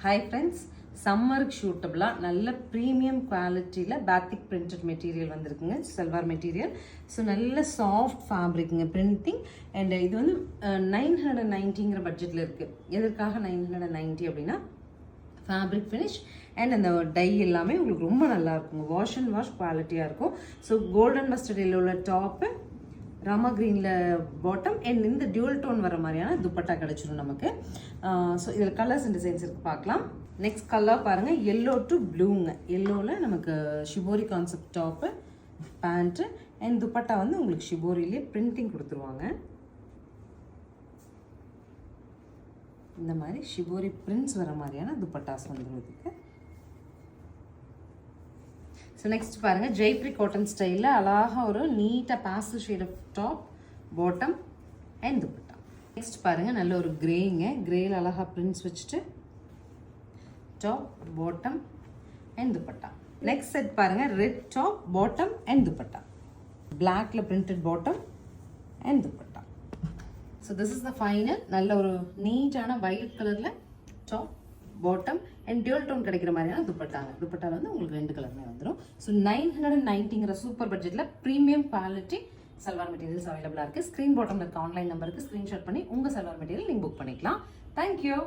Hi friends, சம்மருக்கு ஷூட்டபிளாக நல்ல premium குவாலிட்டியில் பேத்திக் பிரிண்டட் மெட்டீரியல் வந்திருக்குங்க. சல்வார் மெட்டீரியல். ஸோ நல்ல சாஃப்ட் ஃபேப்ரிக்குங்க பிரிண்டிங். அண்ட் இது வந்து 990ங்கிற பட்ஜெட்டில் இருக்குது. எதற்காக 990 அப்படின்னா ஃபேப்ரிக் ஃபினிஷ் அண்ட் அந்த டை எல்லாமே உங்களுக்கு ரொம்ப நல்லா இருக்குங்க. வாஷ் அண்ட் வாஷ் குவாலிட்டியாக இருக்கும். ஸோ கோல்டன் மஸ்டர்ட் எல்லோவில் டாப்பு, ராமா க்ரீனில் பாட்டம் அண்ட் இந்த டியூல் டோன் வர மாதிரியான துப்பட்டா கிடச்சிடும் நமக்கு. ஸோ இதில் கலர்ஸ் அண்ட் டிசைன்ஸ் இருக்குது, பார்க்கலாம். நெக்ஸ்ட் கலர் பாருங்கள், எல்லோ டு ப்ளூங்க. எல்லோவில் நமக்கு shibori concept top, pant and dupatta வந்து உங்களுக்கு ஷிபோரியிலே பிரிண்டிங் கொடுத்துருவாங்க. இந்த மாதிரி ஷிபோரி பிரிண்ட்ஸ் வர மாதிரியான துப்பட்டாஸ் வந்துடுறதுக்கு. ஸோ நெக்ஸ்ட் பாருங்கள், ஜெய்ப்ரி காட்டன் ஸ்டைலில் அழகாக ஒரு நீட்டாக pastel shade of top, bottom and dupatta. Next பாருங்கள், நல்ல ஒரு கிரேங்க. கிரேயில் அழகாக பிரிண்ட்ஸ் வச்சுட்டு top, bottom and dupatta. Next set பாருங்கள், red top, bottom and dupatta. பிளாக்ல printed bottom and dupatta. So this is the final. நல்ல ஒரு நீட்டான வயலட் கலரில் top, bottom and dual tone கிடைக்கிற மாதிரியான துப்பட்டாங்க. துப்பட்டாவில் வந்து உங்களுக்கு 2 கலருமே வந்துடும். ஸோ 990ங்கிற சூப்பர் பட்ஜெட்டில் ப்ரீமியம் குவாலிட்டி சல்வார் மெட்டீரியல்ஸ் அவைலபிளாக இருக்குது. ஸ்க்ரீன் பாட்டமில் இருக்க ஆன்லைன் நம்பருக்கு ஸ்க்ரீன்ஷாட் பண்ணி உங்கள் சல்வார் மெட்டீரியல் நீங்கள் புக் பண்ணிக்கலாம். தேங்க்யூ.